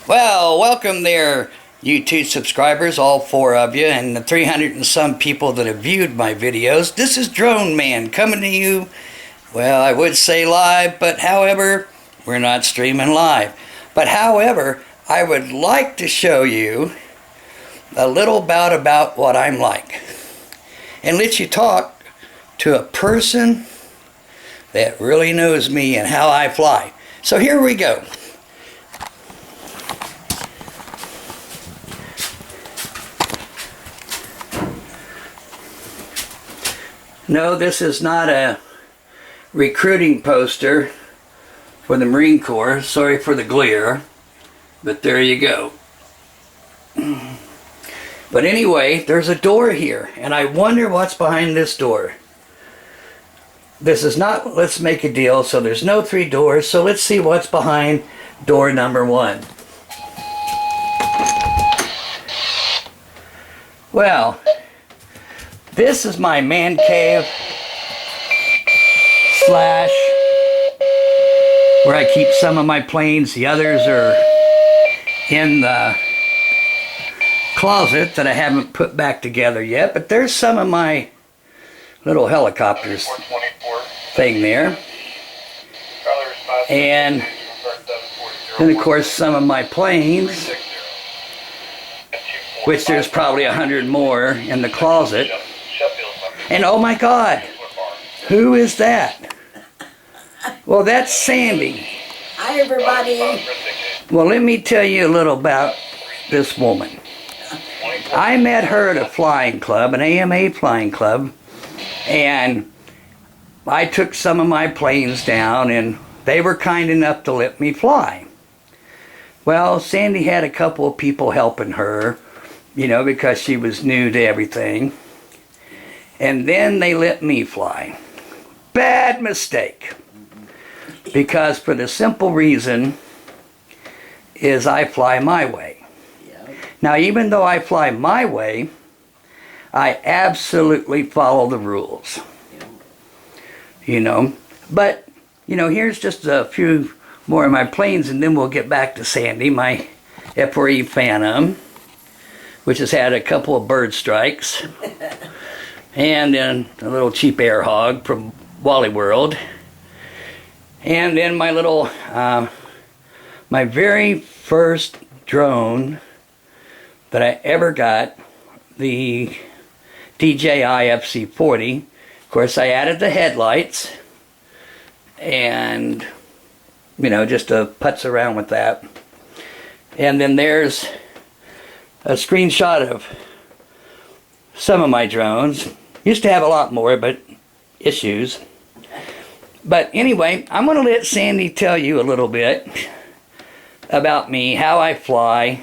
Well, welcome there, YouTube subscribers, all 4 of you, and the 300 and some people that have viewed my videos. This is Drone Man coming to you, well, I would say live, but however, we're not streaming live. But however, I would like to show you a little about what I'm like and let you talk to a person that really knows me and how I fly. So here we go. No, this is not a recruiting poster for the Marine Corps. Sorry for the glare, but there you go. But anyway, there's a door here, and I wonder what's behind this door. This is not Let's Make a Deal, so there's no 3 doors, so let's see what's behind door number 1. Well, this is my man cave slash where I keep some of my planes. The others are in the closet that I haven't put back together yet, but there's some of my little helicopters thing there. And then of course some of my planes, which there's probably 100 more in the closet. And oh my God, who is that? Well, that's Sandy. Hi everybody. Well, let me tell you a little about this woman. I met her at a flying club, an AMA flying club, and I took some of my planes down and they were kind enough to let me fly. Well, Sandy had a couple of people helping her, you know, because she was new to everything. And then they let me fly. Bad mistake. Because for the simple reason is I fly my way. Now, even though I fly my way, I absolutely follow the rules. You know, but, you know, here's just a few more of my planes, and then we'll get back to Sandy, my F4E Phantom, which has had a couple of bird strikes. And then a little cheap air hog from Wally World. And then my little, my very first drone that I ever got, the DJI FC40. Of course, I added the headlights and, you know, just to putz around with that. And then there's a screenshot of some of my drones. Used to have a lot more, but issues. But anyway, I'm going to let Sandy tell you a little bit about me, how I fly,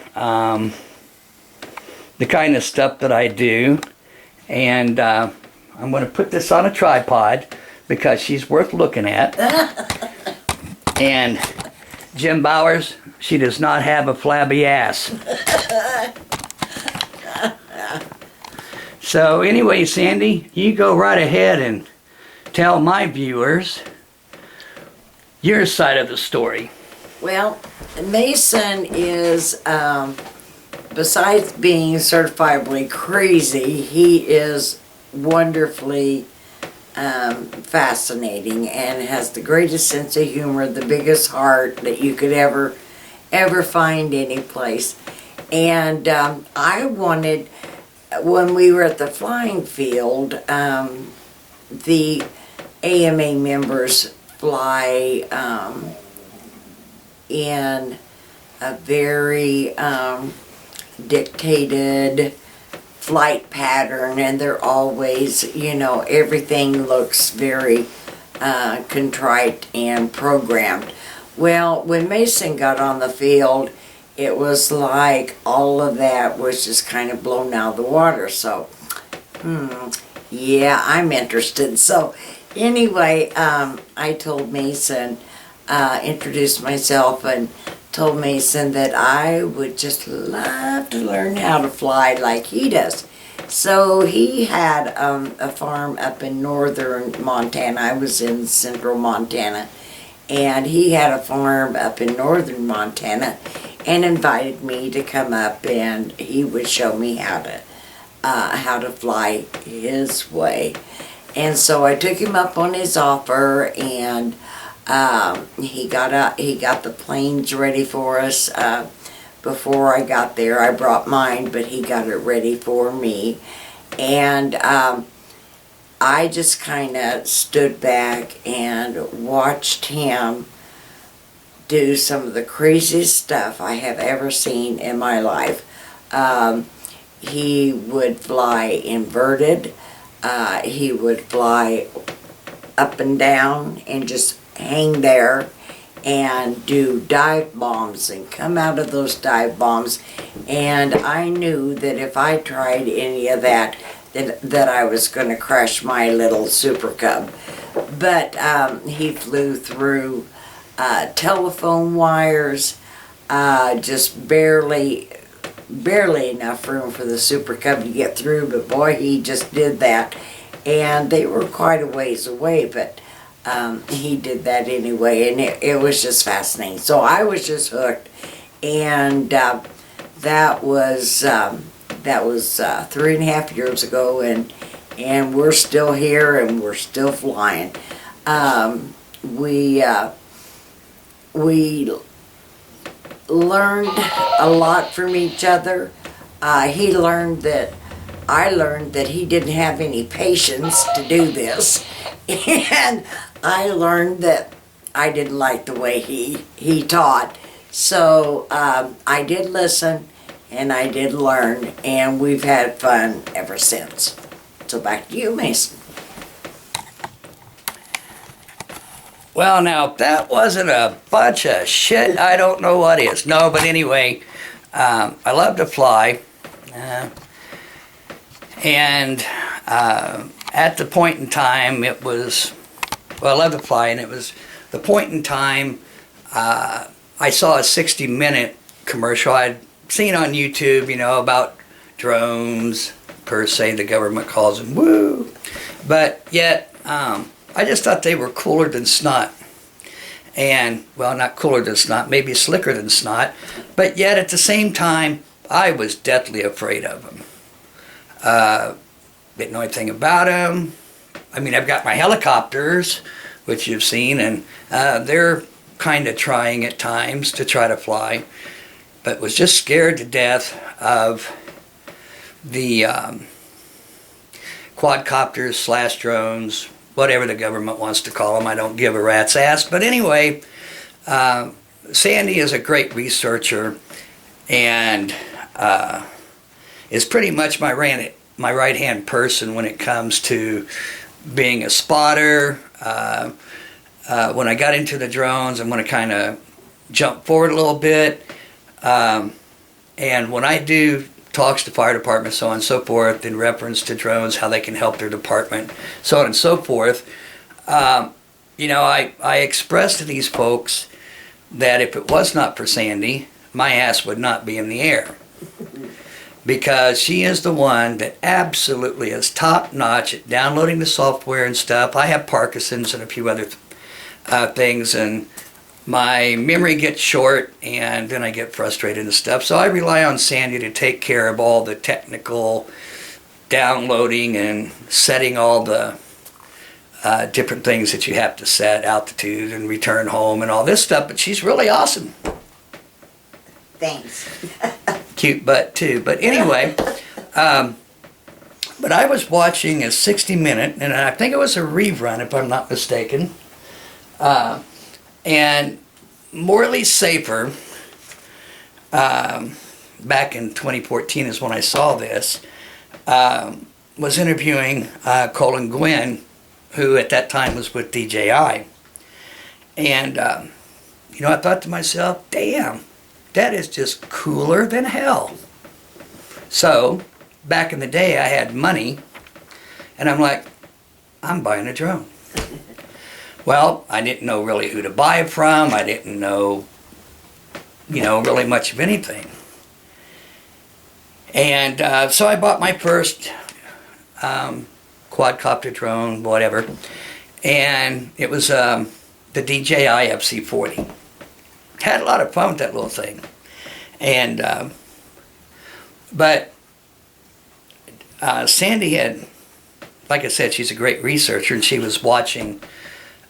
the kind of stuff that I do. And I'm going to put this on a tripod because she's worth looking at. And Jim Bowers, she does not have a flabby ass. So anyway, Sandy, you go right ahead and tell my viewers your side of the story. Well, Mason is, besides being certifiably crazy, he is wonderfully fascinating and has the greatest sense of humor, the biggest heart that you could ever find any place. And I wanted, when we were at the flying field, the AMA members fly in a very dictated flight pattern, and they're always, you know, everything looks very contrite and programmed. Well, when Mason got on the field, it was like all of that was just kind of blown out of the water. So, yeah, I'm interested. So, anyway, I told Mason, introduced myself and told Mason that I would just love to learn how to fly like he does. So he had a farm up in northern Montana. I was in central Montana. And he had a farm up in northern Montana. and invited me to come up, and he would show me how to fly his way. And so I took him up on his offer, and he got the planes ready for us. Before I got there, I brought mine, but he got it ready for me. And I just kind of stood back and watched him do some of the craziest stuff I have ever seen in my life. He would fly inverted. He would fly up and down and just hang there and do dive bombs and come out of those dive bombs. And I knew that if I tried any of that, that I was going to crash my little Super Cub. But he flew through telephone wires, just barely enough room for the Super Cub to get through, but boy, he just did that. And they were quite a ways away, but he did that anyway, and it was just fascinating. So I was just hooked, and that was 3.5 years ago, and we're still here, and we're still flying. We learned a lot from each other. He learned that I learned that he didn't have any patience to do this, and I learned that I didn't like the way he taught. So I did listen, and I did learn, and we've had fun ever since. So back to you, Mason. Well, now, if that wasn't a bunch of shit, I don't know what is. No, but anyway, I love to fly. And at the point in time, it was, well, I love to fly, and it was the point in time I saw a 60-minute commercial I'd seen on YouTube, about drones, per se, the government calls them, woo. But yet, I just thought they were cooler than snot. And, well, not cooler than snot, maybe slicker than snot. But yet, at the same time, I was deathly afraid of them. Didn't know anything about them. I mean, I've got my helicopters, which you've seen, and they're kind of trying at times to try to fly. But was just scared to death of the quadcopters / drones, whatever the government wants to call them. I don't give a rat's ass. But anyway, Sandy is a great researcher, and is pretty much my right-hand person when it comes to being a spotter. When I got into the drones, I'm going to kind of jump forward a little bit. And when I do talks to fire departments, so on and so forth, in reference to drones, how they can help their department, so on and so forth, I expressed to these folks that if it was not for Sandy, my ass would not be in the air. Because she is the one that absolutely is top-notch at downloading the software and stuff. I have Parkinson's and a few other things, and my memory gets short, and then I get frustrated and stuff. So I rely on Sandy to take care of all the technical downloading and setting all the different things that you have to set, altitude and return home and all this stuff. But she's really awesome. Thanks. Cute butt too. But anyway, but I was watching a 60-minute, and I think it was a rerun if I'm not mistaken, and Morley Safer, back in 2014 is when I saw this, was interviewing Colin Gwynn, who at that time was with DJI. And, I thought to myself, damn, that is just cooler than hell. So, back in the day, I had money, and I'm like, I'm buying a drone. Well, I didn't know really who to buy it from. I didn't know, really much of anything. And so I bought my first quadcopter drone, whatever, and it was the DJI FC40. Had a lot of fun with that little thing. And but Sandy had, like I said, she's a great researcher, and she was watching,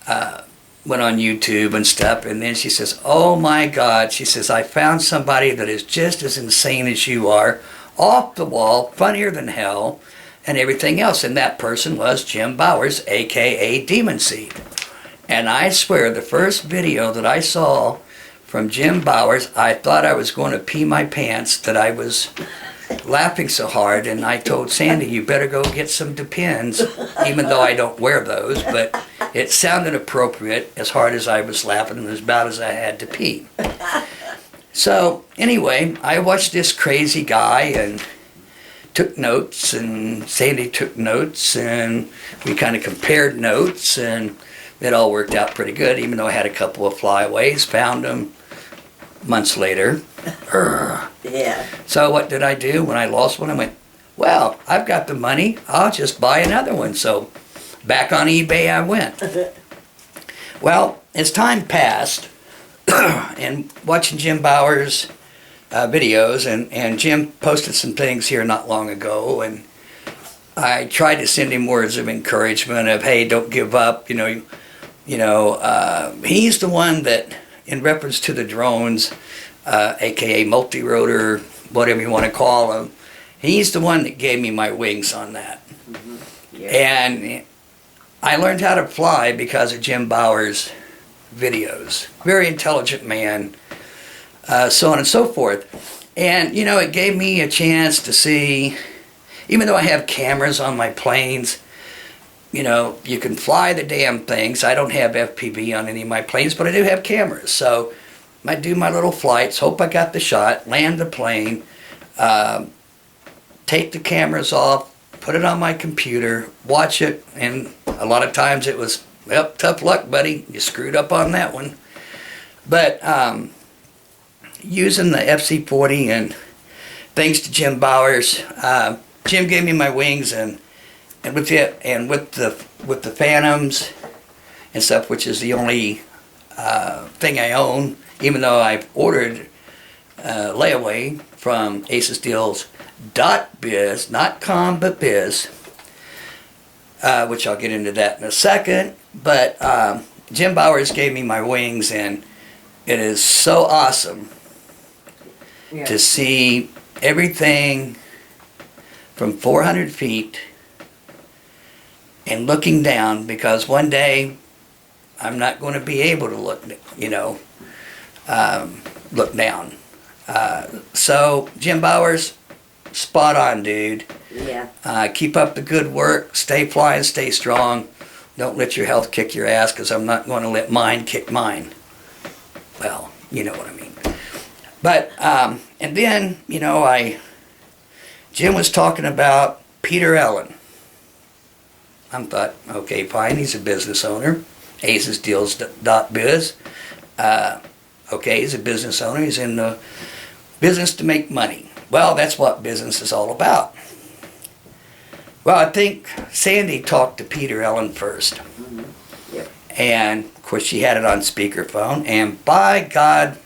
went on YouTube and stuff, and then she says, oh my God, she says, I found somebody that is just as insane as you are, off the wall, funnier than hell, and everything else. And that person was Jim Bowers, aka Demunseed. And I swear, the first video that I saw from Jim Bowers, I thought I was going to pee my pants, that I was laughing so hard, and I told Sandy, you better go get some Depends, even though I don't wear those, but it sounded appropriate as hard as I was laughing, and as bad as I had to pee. So anyway, I watched this crazy guy and took notes, and Sandy took notes, and we kind of compared notes, and it all worked out pretty good, even though I had a couple of flyaways, found them months later. Yeah. So what did I do when I lost one? I went, well, I've got the money, I'll just buy another one. So back on eBay I went. Well, as time passed, and watching Jim Bowers' videos, and Jim posted some things here not long ago, and I tried to send him words of encouragement of, hey, don't give up, he's the one that, in reference to the drones, aka multi-rotor, whatever you want to call them, he's the one that gave me my wings on that. Mm-hmm. Yeah. And I learned how to fly because of Jim Bowers' videos. Very intelligent man, so on and so forth. And, it gave me a chance to see, even though I have cameras on my planes, you can fly the damn things. I don't have FPV on any of my planes, but I do have cameras. So I do my little flights, hope I got the shot, land the plane, take the cameras off, put it on my computer, watch it, and a lot of times it was, well, tough luck, buddy. You screwed up on that one. But using the FC40, and thanks to Jim Bowers, Jim gave me my wings, and with the Phantoms and stuff, which is the only thing I own, even though I've ordered layaway from Acesdeals.biz, not com, but biz, which I'll get into that in a second. But Jim Bowers gave me my wings, and it is so awesome to see everything from 400 feet and looking down, because one day I'm not going to be able to look down. So Jim Bowers, spot on, dude. Yeah. Keep up the good work. Stay flying, stay strong. Don't let your health kick your ass, because I'm not going to let mine kick mine. Well, you know what I mean. But, and then, Jim was talking about Peter Ellin. I thought, okay, fine, he's a business owner. Acesdeals.biz. Okay, he's a business owner. He's in the business to make money. Well, that's what business is all about. Well, I think Sandy talked to Peter Ellin first. Mm-hmm. Yep. And, of course, she had it on speakerphone. And, by God,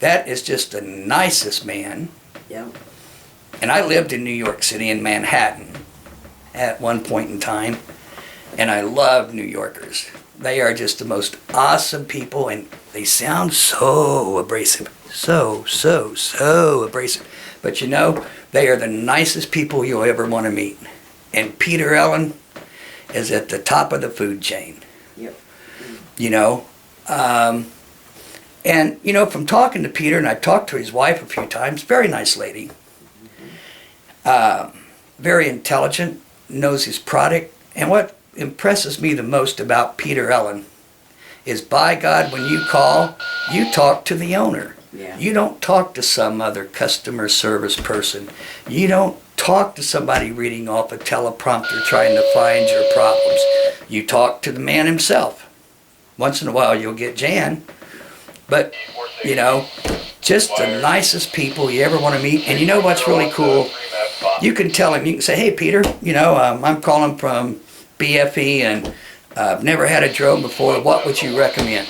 that is just the nicest man. Yeah. And I lived in New York City, in Manhattan, at one point in time. And I love New Yorkers. They are just the most awesome people, and they sound so abrasive. So abrasive. But they are the nicest people you'll ever want to meet. And Peter Ellin is at the top of the food chain. Yep. And, from talking to Peter, and I've talked to his wife a few times, very nice lady. Very intelligent, knows his product. And what impresses me the most about Peter Ellin is, by God, when you call, you talk to the owner. Yeah. You don't talk to some other customer service person. You don't talk to somebody reading off a teleprompter trying to find your problems. You talk to the man himself. Once in a while you'll get Jan, but just the nicest people you ever want to meet. And what's really cool? You can tell him, you can say, hey Peter, I'm calling from BFE, and I've never had a drone before. What would you recommend?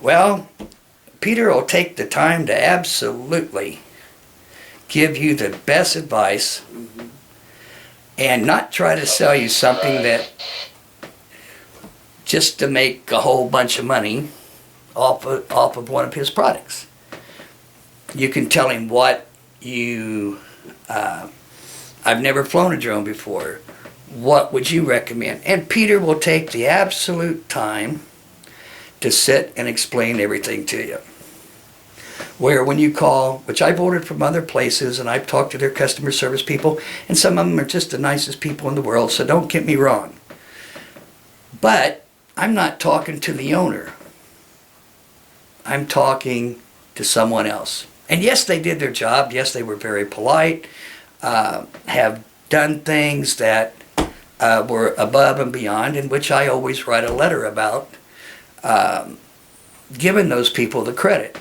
Well, Peter will take the time to absolutely give you the best advice and not try to sell you something that just to make a whole bunch of money off of one of his products. You can tell him what you, I've never flown a drone before. What would you recommend? And Peter will take the absolute time to sit and explain everything to you. Where when you call, which I've ordered from other places and I've talked to their customer service people, and some of them are just the nicest people in the world, so don't get me wrong. But I'm not talking to the owner. I'm talking to someone else. And yes, they did their job. Yes, they were very polite, have done things that were above and beyond, in which I always write a letter about, giving those people the credit.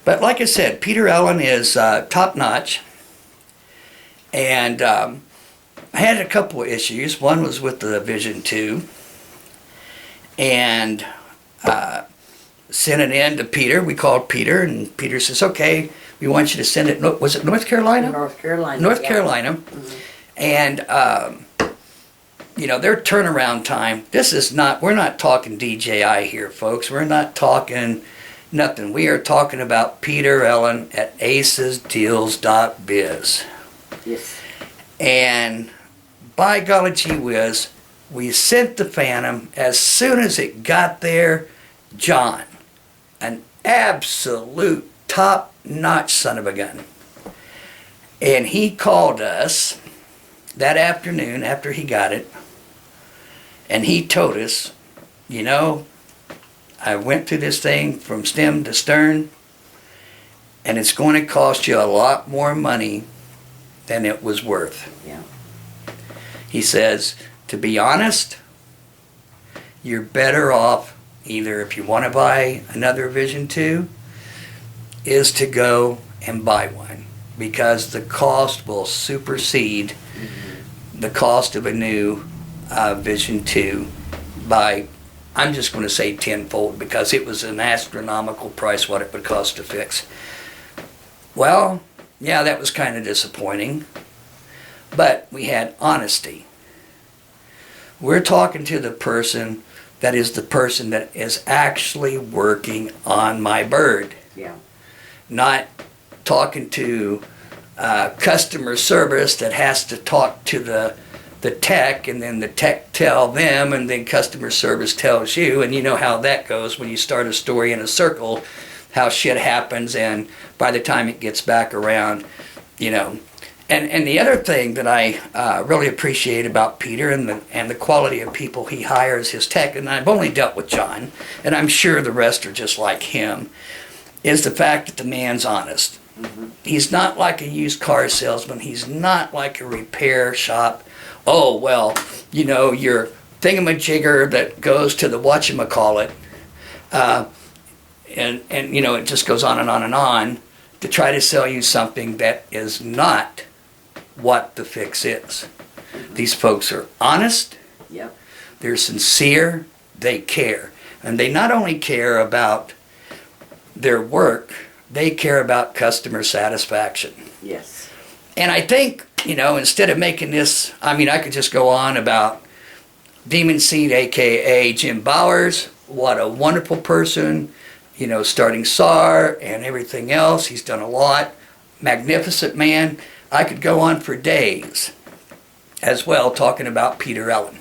But like I said, Peter Ellin is top-notch. And I had a couple of issues. One was with the Vision 2. And sent it in to Peter. We called Peter, and Peter says, okay, we want you to send it. Was it North Carolina? North Carolina. North Carolina. And, you know, their turnaround time, this is not, we're not talking DJI here, folks. We're not talking nothing. We are talking about Peter Ellin at Acesdeals.biz. Yes. And by golly gee whiz, we sent the Phantom. As soon as it got there, John, an absolute top-notch son of a gun. And he called us that afternoon after he got it, and he told us, you know, I went through this thing from stem to stern, and it's going to cost you a lot more money than it was worth. Yeah. He says, to be honest, you're better off, either if you want to buy another Vision 2, is to go and buy one, because the cost will supersede the cost of a new Vision 2 by, I'm just going to say tenfold, because it was an astronomical price what it would cost to fix. Well, yeah, that was kind of disappointing, but we had honesty. We're talking to the person that is the person that is actually working on my bird. Yeah. Not talking to customer service that has to talk to the tech, and then the tech tell them, and then customer service tells you, and you know how that goes when you start a story in a circle, how shit happens, and by the time it gets back around, you know. And the other thing that I really appreciate about Peter and the quality of people he hires, his tech, and I've only dealt with John, and I'm sure the rest are just like him, is the fact that the man's honest. He's not like a used car salesman. He's not like a repair shop. Oh, well, you know, your thingamajigger that goes to the whatchamacallit, and you know, it just goes on and on and on to try to sell you something that is not what the fix is. These folks are honest. Yep. They're sincere. They care. And they not only care about their work, they care about customer satisfaction. Yes. And I think, you know, instead of making this, I mean, I could just go on about Demunseed, a.k.a. Jim Bowers. What a wonderful person, you know, starting SAR and everything else. He's done a lot. Magnificent man. I could go on for days as well talking about Peter Ellin.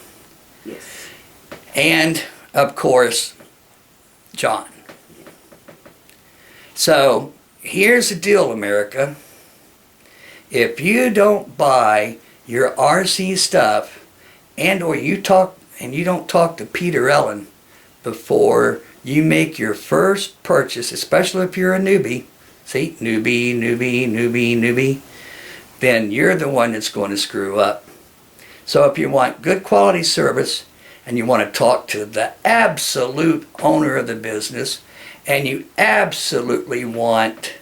Yes. And, of course, John. So, here's the deal, America. If you don't buy your RC stuff, and or you don't talk to Peter Ellin before you make your first purchase, especially if you're a newbie, see, newbie, then you're the one that's going to screw up. So if you want good quality service, and you want to talk to the absolute owner of the business, and you absolutely want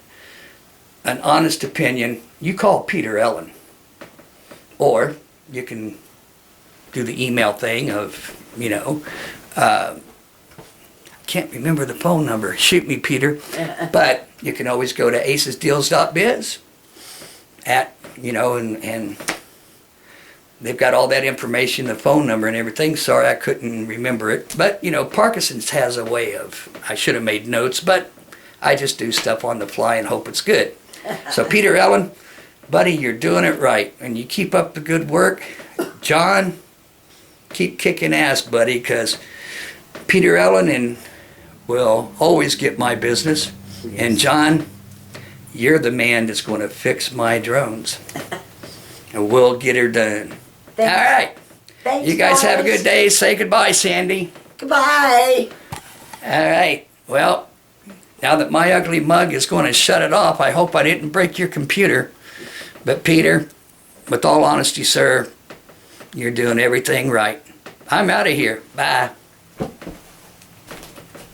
an honest opinion, you call Peter Ellin. Or you can do the email thing of, you know, can't remember the phone number. Shoot me, Peter. But you can always go to Acesdeals.biz and they've got all that information, the phone number and everything. Sorry, I couldn't remember it. But, Parkinson's has a way of, I should have made notes, but I just do stuff on the fly and hope it's good. So, Peter Ellin, buddy, you're doing it right. And you keep up the good work. John, keep kicking ass, buddy, because Peter Ellin will always get my business. And John, you're the man that's going to fix my drones. And we'll get her done. Thanks. All right. Thanks, You guys have a good day. Say goodbye, Sandy. Goodbye. All right. Well, now that my ugly mug is going to shut it off, I hope I didn't break your computer. But Peter, with all honesty, sir, you're doing everything right. I'm out of here. Bye.